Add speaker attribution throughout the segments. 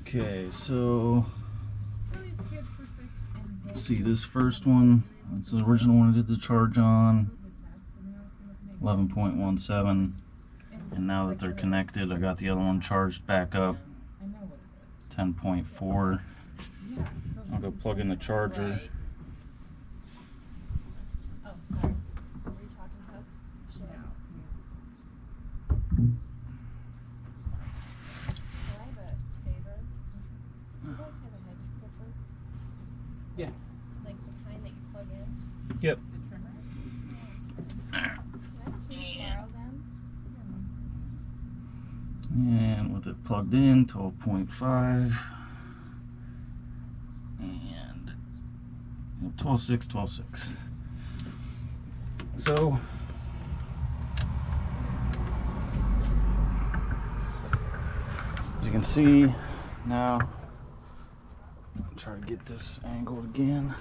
Speaker 1: Okay, so let's see, this first one, it's the original one I did the charge on, 11.17, and now that they're connected, I got the other one charged back up, 10.4. I'll go plug in the charger. Yeah.
Speaker 2: Like the kind that you plug in?
Speaker 1: Yep.
Speaker 2: The trimmers? Yeah. Can I please borrow them?
Speaker 1: And with it plugged in, 12.5. And 12.6, 12.6. So, as you can see now, I'll try to get this angled again.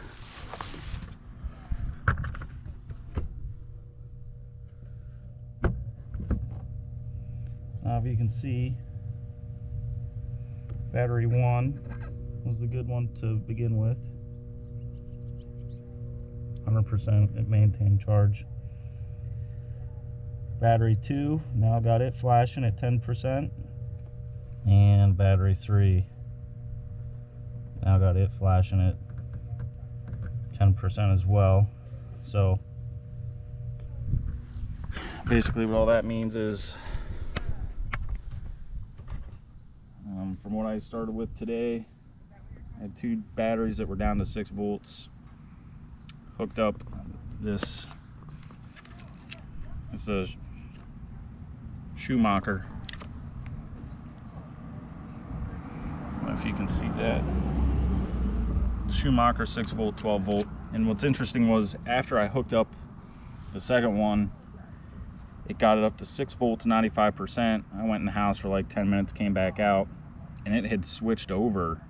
Speaker 1: Now if you can see, battery 1 was the good one to begin with. 100% it maintained charge. Battery 2, now got it flashing at 10%. And battery 3, now got it flashing at 10% as well. So basically what all that means is, from what I started with today, I had 2 batteries that were down to 6 volts. Hooked up this, it's a Schumacher. I don't know if you can see that. Schumacher 6 volt, 12 volt. And what's interesting was after I hooked up the second one, it got it up to 6 volts, 95%. I went in the house for like 10 minutes, came back out, and it had switched over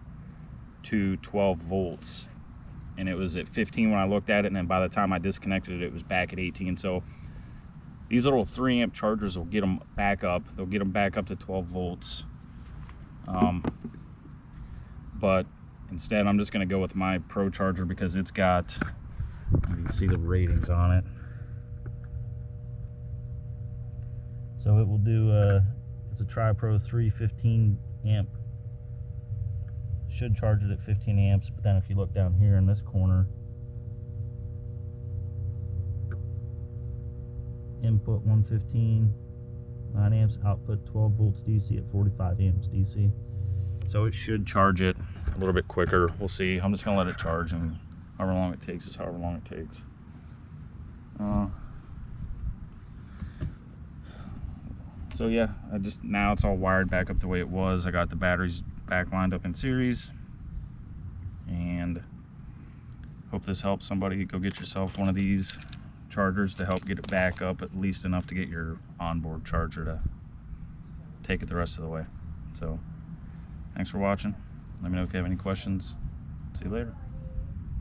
Speaker 1: to 12 volts. And it was at 15 when I looked at it, and then by the time I disconnected it, it was back at 18. So these little 3 amp chargers will get them back up. They'll get them back up to 12 volts. But instead, I'm just going to go with my Pro charger because it's got, you can see the ratings on it. So it will do, it's a Tri-Pro 315 amp. Should charge it at 15 amps, but then if you look down here in this corner, input 115, 9 amps, output 12 volts DC at 45 amps DC. So it should charge it a little bit quicker. We'll see. I'm just gonna let it charge, and however long it takes is however long it takes. So yeah, now it's all wired back up the way it was. I got the batteries back lined up in series, and hope this helps somebody. Go get yourself one of these chargers to help get it back up at least enough to get your onboard charger to take it the rest of the way. So thanks for watching. Let me know if you have any questions. See you later.